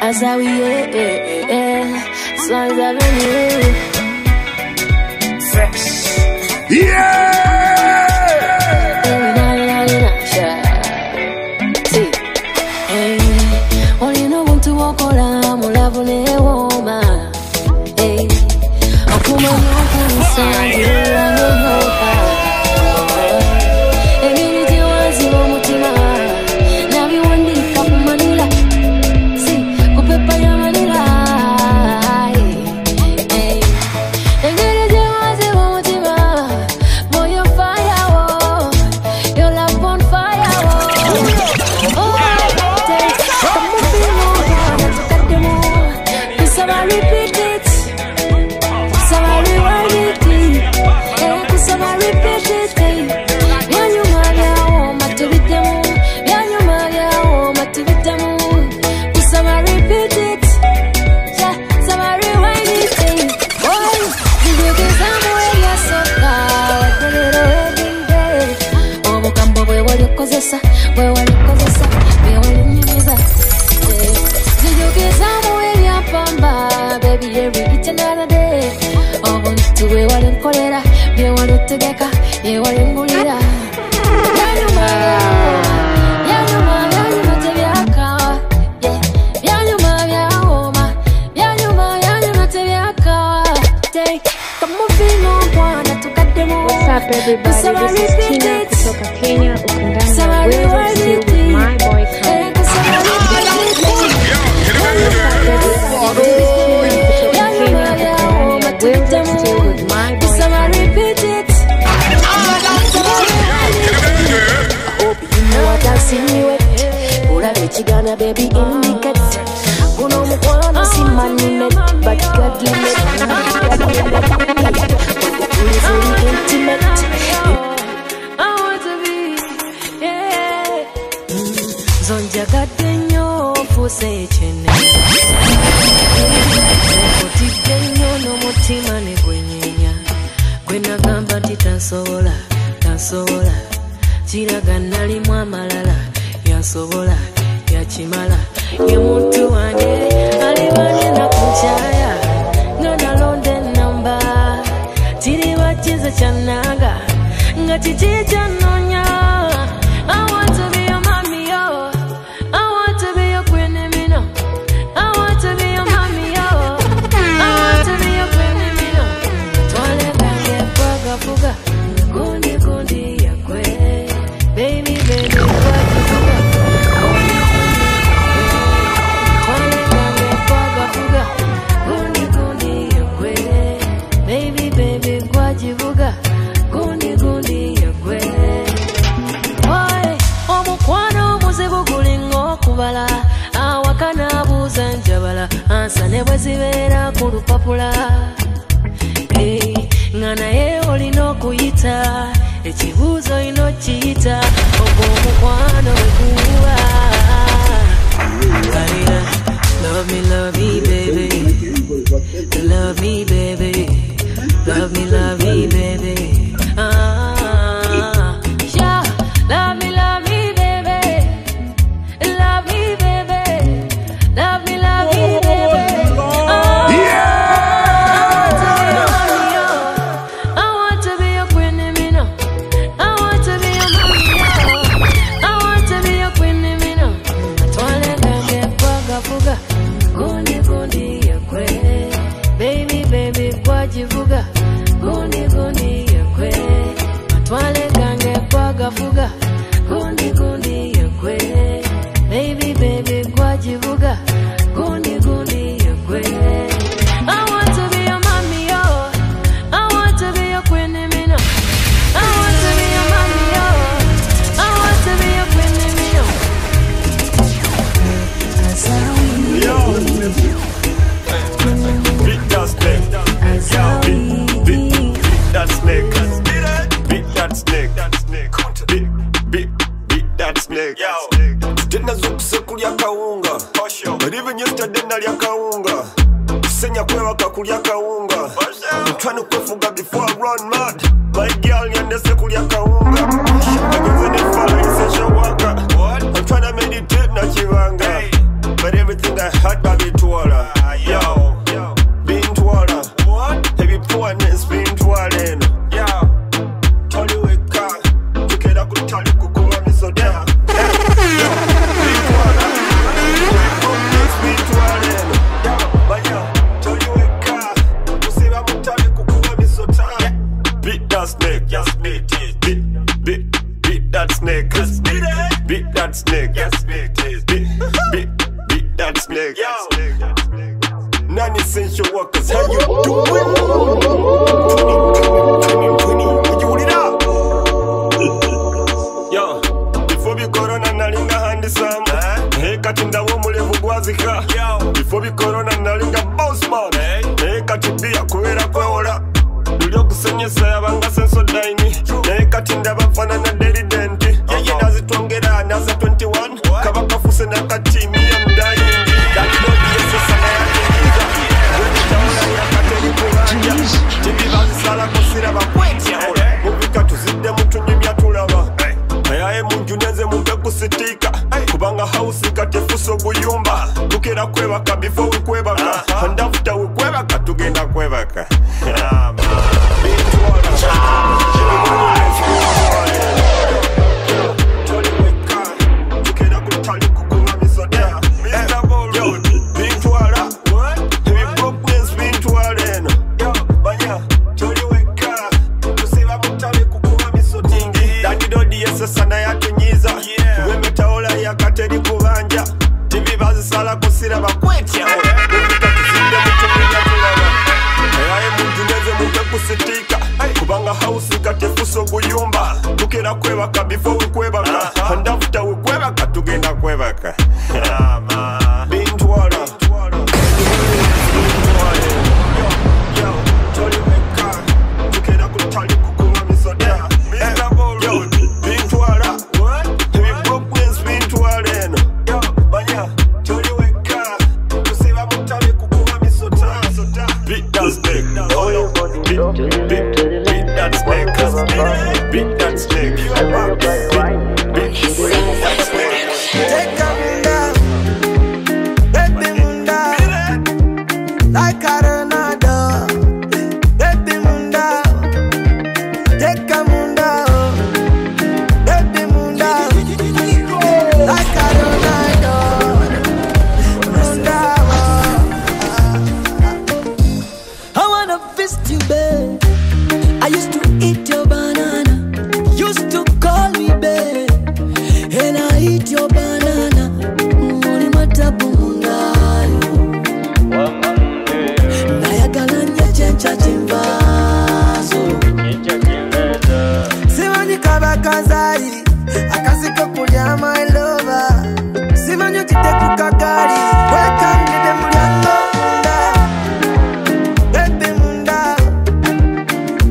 As how we as long as I've been here. Fresh. Yeah! See, hey, only no want to walk all I'm love ne woman. Hey, I'm coming home inside you, I know how. Everybody, this is Tina kutoka Kenya, ukundani wewe still with my boy Kanye. Chigana baby indicate Uno mkwano si manimate But God limit fully intimate I want to be, yeah Zonja gatenyo fuse chene Kotigenyo no mutima ne gwenyenya Gwena gamba titansobola, tansobola Chiraga nali mwamalala, yansobola Yachimala, yemuntu wange alibanye na kuchaya Ngana London number Tiri wachiza chanaga Ngati chicha nonya I want to be your mommy, yo I want to be your queen, mino I want to be your mommy, yo I want to be your queen, mino Twale kange paga fuga Kundi kundi ya kwe Baby, baby, paga fuga Nebwezibera ku lupapula ngana ye olina okuyita ekibuuzo ino kiyita ogwo omukwano wekuwa Love me baby Love me baby Love me baby yeah Love me baby Love me baby Love me Fuga, gundi gundi yakwe, baby baby kwajivuga, gundi gundi yakwe. I want to be your mommy, yo. I want to be your queen, mino. I want to be your mommy, yo. I want to be your queen, mino. Beat that snake, yeah, beat that snake, beat that snake. Beat that snake. Tena zukuse kulya kaunga. But even yesterday nalya kaunga. Senya kwewa kakulya kaunga. I'm trying to kwefuga before I run mad. My girl yandese kulya kaunga. I'm trying to meditate na chivanga. But everything hot baby twala. Yo, bean twala. Heavy poorness bean twala. Yo, toli weka. Tukeda kutali kukuwa misoda. Yo, bean twala. Heavy poorness bean twala. Yo, banya, toli weka. Tusiba mutali kukuwa misoda. Beat that snake, yes, beat it. Beat that snake, yes, beat it. Beat that snake, yes, beat it. Beat that snake, yes. Non-essential workers, how you doing? 20, you hold it up. Yo, before we corona nalinga handi sam. Hey, katinda wo mulevu gwazika. Before we corona nalinga boss man. Hey, katibia kuwera kweola. Lulio kusenyesa yabanga senso daini. Hey, katinda bafana na daily denti. Yeye nazitwongera naza 21. Kabaka fuse na katimi ya mdai. That don't be a sasa ya kingiza. When itaona ya kateli kuranja. Tibi bazi sala kusira bakwetia. Mubika tuzide mtu nyimya tulaba. Ayaye munjuneze mumpe kusitika. Kubanga hausi katefuso guyumba. Tukera kwebaka before we kwebaka. And after we kwebaka tugenda kwebaka. Sana ya tunyiza wemetaola ya kateri kubanja TV bazisala kusira bakwetia mubika tuzinde mutumija tulaba ayaye munjuneze mumpe kusitika kubanga hausi katefuso guyumba tukera kwebaka before we kwebaka and after we kwebaka tugenda kwebaka bintwala toli weka tukera kutali kukuwa misoda Beat that snake, beat that snake, Take a munda, baby munda, like Arenado, baby munda, take a munda, baby munda, like Arenado, munda. I wanna fist you, babe. I used to eat your banana, used to call me babe, and I eat your banana. Muni matabu mungayo, nayagalanya chencha chimbazo. Simanyi kabakazari, akasiko kulya my lover. Simanyi tite kukakari, welcome to the mulyango.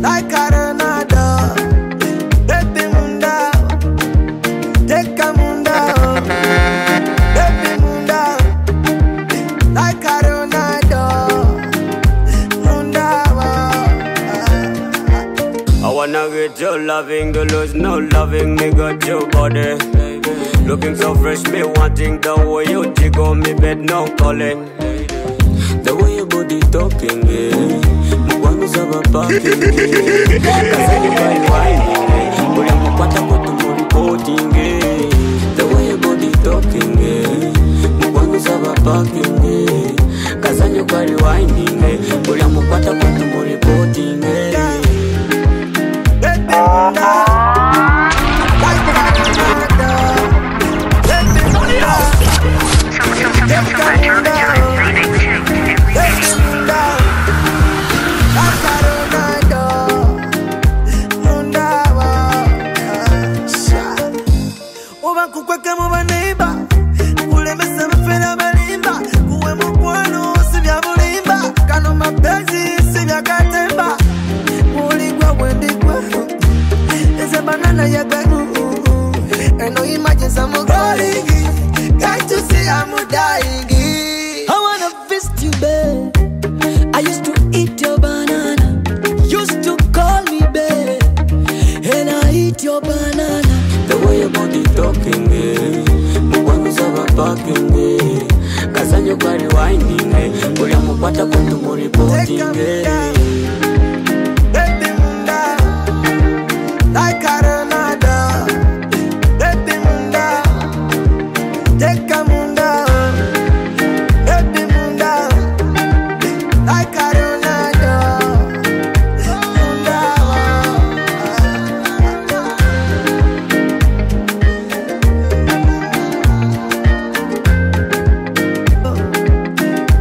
Like Arenado, baby munda, take a munda, baby munda, like Arenado, munda. I wanna get your loving, to lose no loving, me got your body. Looking so fresh, me wanting the way you jiggle me bed, no calling. The way your body talking, yeah. Saba parking, kasani by whining, pulling up what I'm going to reporting. The way your body talking, Mugwangu saba parking, kasani by whining, pulling up what I'm going to reporting. And no imagines I'm going. Can't you see I'm dying? I wanna fist you, babe. I used to eat your banana, used to call me babe, and I eat your banana. The way your body talking, Mugwangu saba parking, kazanyo kari winding Uri amupata kundu muri reporting Baby munda like Arenada. Baby munda take munda. Baby munda like Arenada. Munda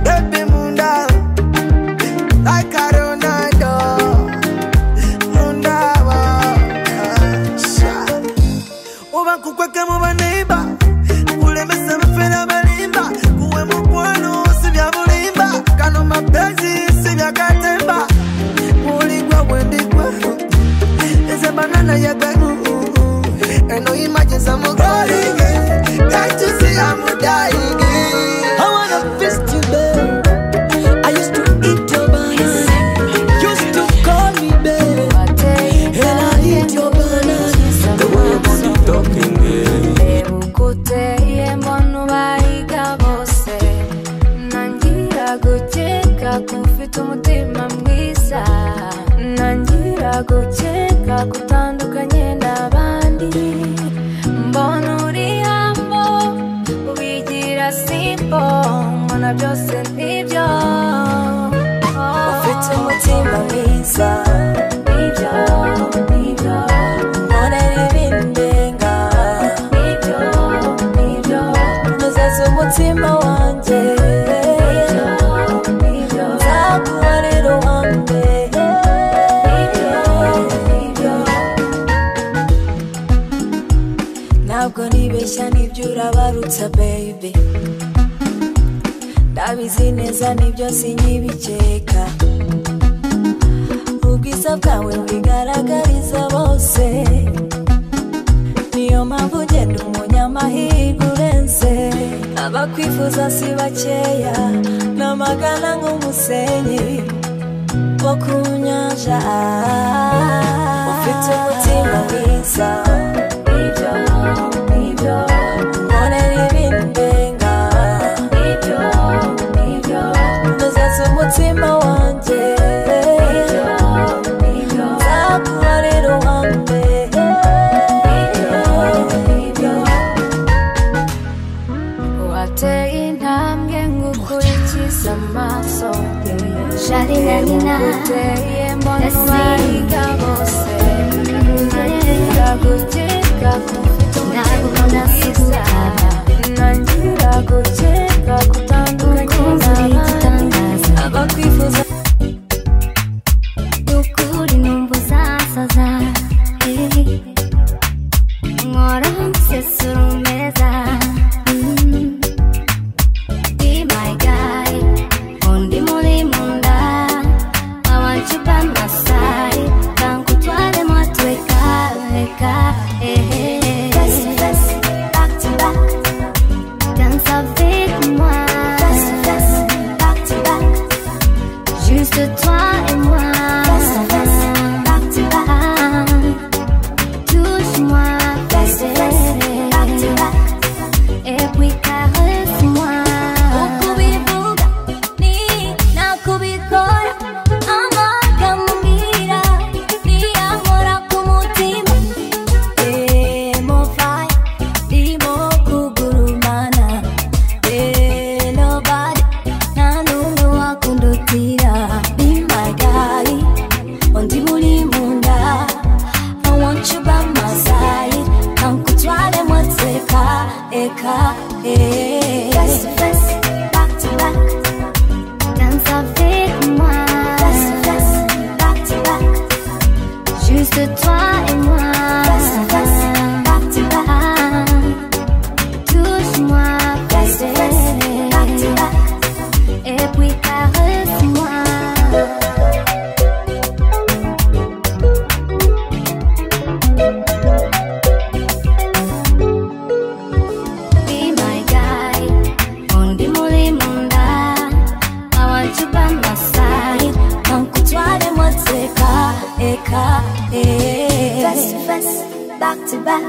baby munda like Arenada. Munda Uba kukweka mu baneiba ulemesa bafera balimba kuwe mukwano sibya bulimba kano mapenzi sibya katemba muligwa bwendigwa eze banana ya gwengu and no imagine I'm going got to see I'm dying I wanna fist you babe I used to eat your banana used to call me babe and I eat your banana The way your body talking Ukuteye mbona ubahiga bose Nangira gukeka kufite umutima mwiza Nangira gukeka kutandukanye n'abandi Mbona uri hambo ubigira simple Mbona byose nibyo Ufite umutima mwiza Nibyo, nibyo Mbona ibindenga Nibyo, nibyo Nuzeze umutima wanje Nibyo, nibyo Nzaguha rero wambe Nibyo, nibyo Ntabwo nibeshya nibyo urabarutsa baby Ndabizi neza nibyo sinyibikeka Ubwiza bwawe bigaragariza bose Niyo mpamvu ugenda umunyamahirwe urenze Abakwifuza si bakeya Namagana nk'umusenyi wo ku nyanja Ufite umutima mwiza Nibyo, nibyo Mbonera ibindenga Nibyo, nibyo Nuzeze umutima wanje Nibyo, nibyo Nzaguha rero wambe Nibyo, nibyo Wateye intambwe ngukurikiza amaso Sharinanina Uteye mbona ubahiga bose Nangira gukeka kufite umutima mwiza Nangira gukeka kutandukanye n'abandi Abakwifuza ukuri numva uzasaza Nkora nsesura umeza Be my guy Undi muri munda I want you by my side Kankutware mwatweka Eka Face to face Back to back Danse avec moi Face to face Back to back Juste toi et moi Face to face Back to back Touche-moi Face to face Back to back Et puis caresse-moi Ukubivuga ni nakubikora Amagamubwira niyankora ku mutima Emovaye ndimo kugurumana Nobody nta n'umwe wakundutira Be my guy undi muri munda I want you by my side Kankutware mwatweka Eka Face to face Back to back Danse avec moi Face to face Back to back Juste toi et moi Face to face Back to back Touche-moi Face to face Back to back Et puis caresse-moi Be my guy Undi muri munda I want you by my side Kankutware mwatweka Eka Face to face Back to back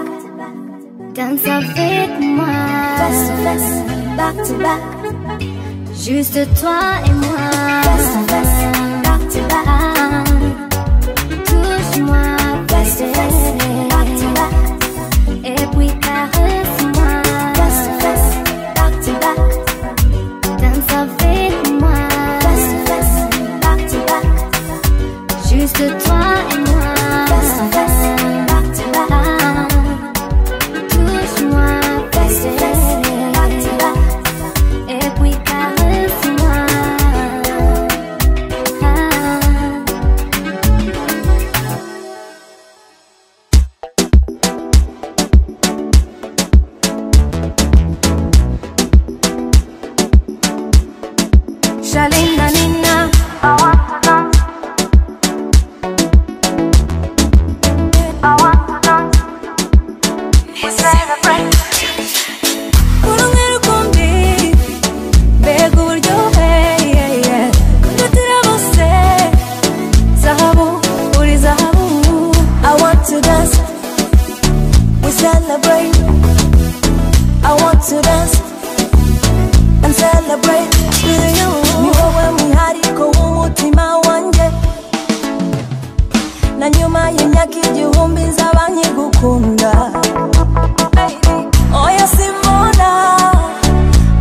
Danse avec moi Face to face Back to back Juste toi et moi. Back to back. Touche-moi, bébé. Back to back. Et puis caresse-moi. Back to back. Danse avec moi. Back to back. Juste toi et moi. Back to back. Touche-moi, bébé. Back to back. Et puis caresse-moi. Shalinda Nina, I want to dance. I want to dance. We celebrate. Kurungero kundi, bego uryohe, kundatira bose, zahabu, uri zahabu. I want to dance. We celebrate. I want to dance and celebrate with you. Ko umutima wanje na nyuma y'imyaka igihumbi nzabanye gukunda. Oya simbona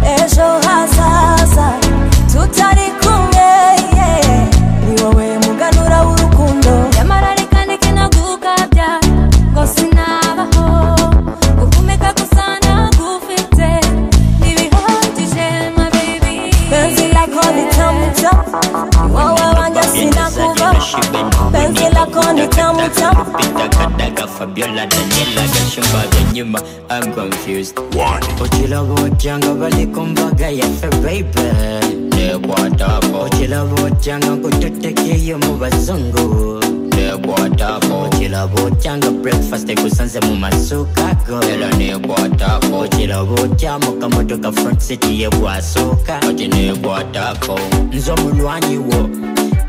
ejo hazaza tutari kumwe, ni wowe muganura w'urukundo. Nyamara reka ndeke nagukabya ngo sinabaho, guhumeka gusa nagufite ntibihagije my baby. Penzi lako ni tamu tamu, wowe wanja sinakuva. Penzi lako ni tamu tamu. Daga Fabiola Daniela Gashumba Benyuma, I'm confused. Ochila wojanga bali kumbaga ya fe baby. Ne kwatako ochila wojanga kututekiyo mu bazungu. Ne kwatako ochila wojanga breakfast ekusanze mu masuka go. Ela ne kwatako ochila wojama kamotoka front city ye bwasuka. Oti ne kwatako nzo mulwanyi wo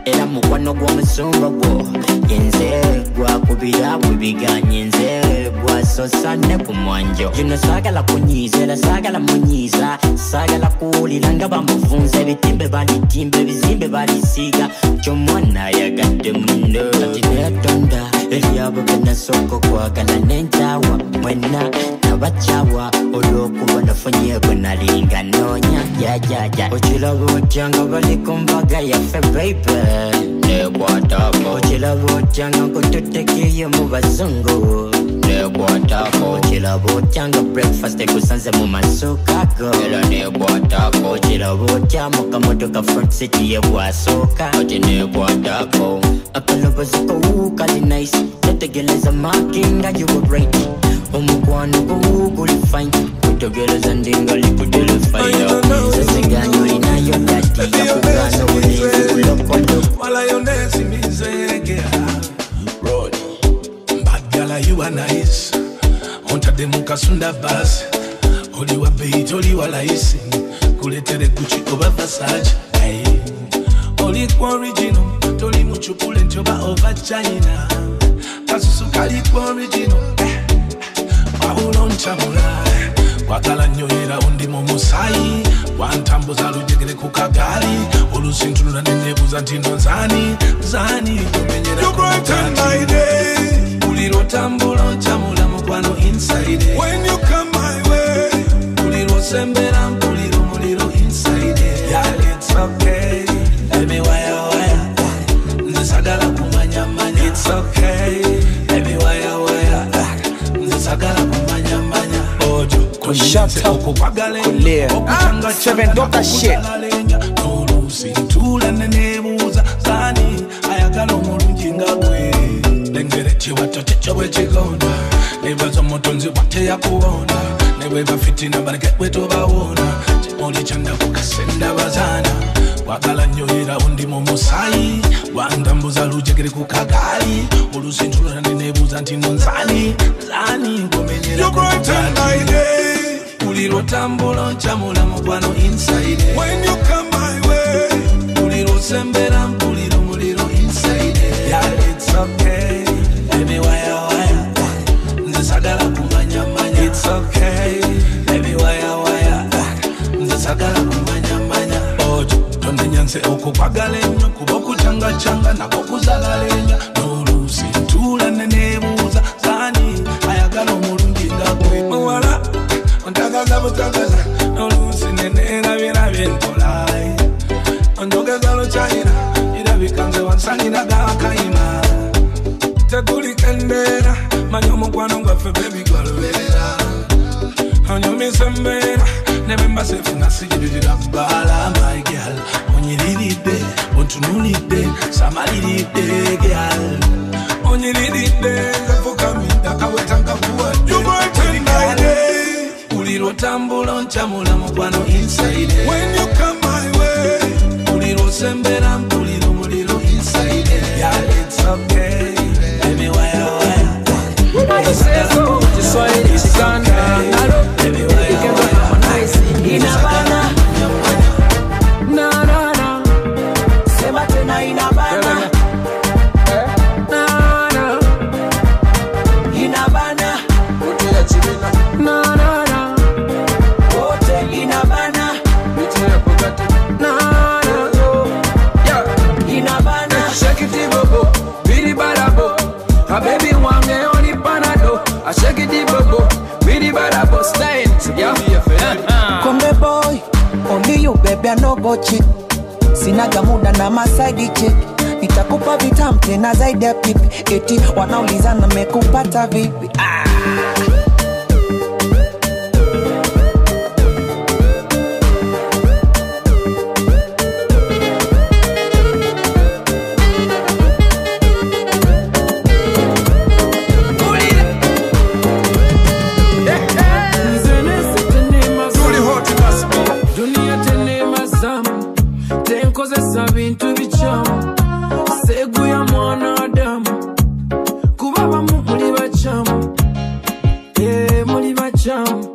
era mukwano gw'omusumba gwo. Yenze gwakubira bwebiganye nze gwasosa ne ku mwanjo. Yuno sagala kunyizera sagala munyiza, sagala kuwulira nga bamuvunza. Ebitimbe balitimba ebizimbe balisiga, ky'omwana yagadde muno. Kati netonda eryabo benasooka okwagala n'enkyawa mwena nabakyawa olw'okuba nafunye bwe nalinga noonya jajaja. Okiraba otya nga bali ku mbaga yaffe baby. Nekwatako okiraba otya nga kututekiyo mu bazungu. Nekwatako okiraba otya nga breakfast ekusanze mu masuka go. Era nekwatako okiraba otya mu kamotoka front city ye bwasooka. Oti nekwatako akalobozi ko kali nice, tetegeleza makinga you were right. Omukwano go guli fine, kutegeleza ndinga likudele fire. Seseganyo linayo dati yakugana ulinzi ulokondo. Wala yonezi mizege Rodi Mbagala you are nice Ontade mukasunda basi Oli wa beat, oli wa laisi Kuletere Gucci oba Versace. Oli kwa original Toli muchukule njoba over China. Kasusu kali kwa original Waulo nchamula Wakala nyoyera undi momusai. Wantambuza lujegere kukagali olusintunula nenebuza ntino zani kumenyera you brighten my day. Uliro tambula ochamula mukwano inside. When you come my way. Uliro sembera mpuliro muliro inside. Yeah, it's okay. Emi waya nzisagala kumanya manya. It's okay. Emi waya nzisagala kumanya manya. Ojo Shut up, Kulia. 7 doctor shit. Tula nenebuza zani ayagala omulungi nga gwe. Lengere kiwatote kyobwe kigonda, nebaza omutonzi bwate yakuwona. Nebweba fitina baleke bwe tobawona. Kimuli kyanda kukasenda bazana. Wagala nyoyera undi mu musayi. Wandambuza lujegere kukagali olusintunula nenebuza ntino nzani kumenyera kukagali. Uliro tambula nchamula mukwano inside. When you come my way. Uliro sembera mpuliro muliro inside. Yeah, it's okay. Emi waya nzisagala kumanya manya. It's okay. Emi waya nzisagala kumanya manya. Nenyanse okukwagala ennyo kuba okucangacanga nako kuzalala n'oluusi ntuula neneebuuza saani ayagala omulungi nga gwe muwala ontagaza butagaza n'oluusi neneerabirabye enkola onjogeza lukyayira irabika nze wansanira gaakayima tekulikendeera manya omukwano gwaffe bebi gwaluberera onyumisa embeera nebembaseefuna sigiririra bbaala my girl onyiriridde ontunulidde samaliridde girl onyiriridde nzafukamidda kawetanga kuwadde ulira otambula onkyamula mukwano inside when you come my way ulira osembera mpulira omuliro inside yeah it's okay baby waya waya Seso, Kiswahili chikanda nalo ikenda kama nice inabana na na na sema tena inabana na na inabana utia chibina na na na wote inabana utia pokate na na yeah inabana shake it bobo biri barabo a baby wange oni panado a shake it bobo biri barabo style yeah Kombe boy, only you baby I no go cheat. Sinaga muda na masaidi chick. Nitakupa vitamu tena zaidi ya pipi. Eti wanaulizana mekupata vipi. Bintu bichamu segu ya mwanadamu kubaba muli bachamu muli bachamu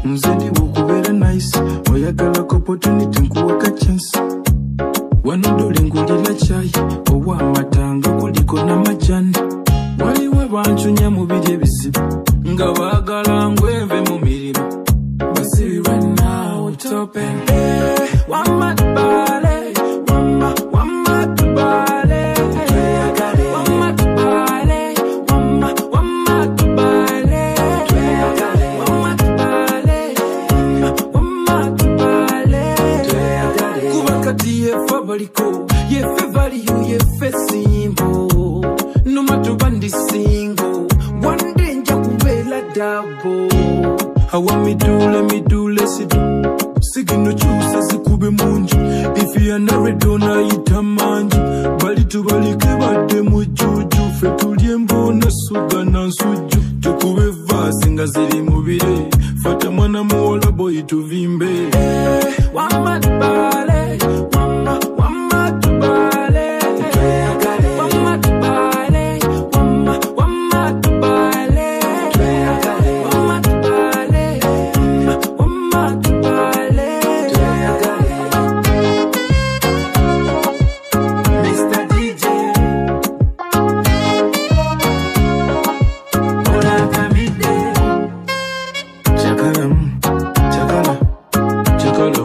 mzendi wukubera nice oyagala opportunity nkuwaka chance wanodole ngulira chai owa matanga kuliko na majani waliwe banchunya mu biri ebizibu nga baagala ngweve mu mirimu basibi right now it's open wamatbale yefe value yefe simple no matter bandi single one day nja kubela double hawa midule sidu sigino chuse zikube munju if you are not dona itamanju bali tubalike bade mujuju fetulie mbona suga na nsuju tukube vasi nga ziri mubire fata mwana muola boy tuvimbe wamatbale Chakala,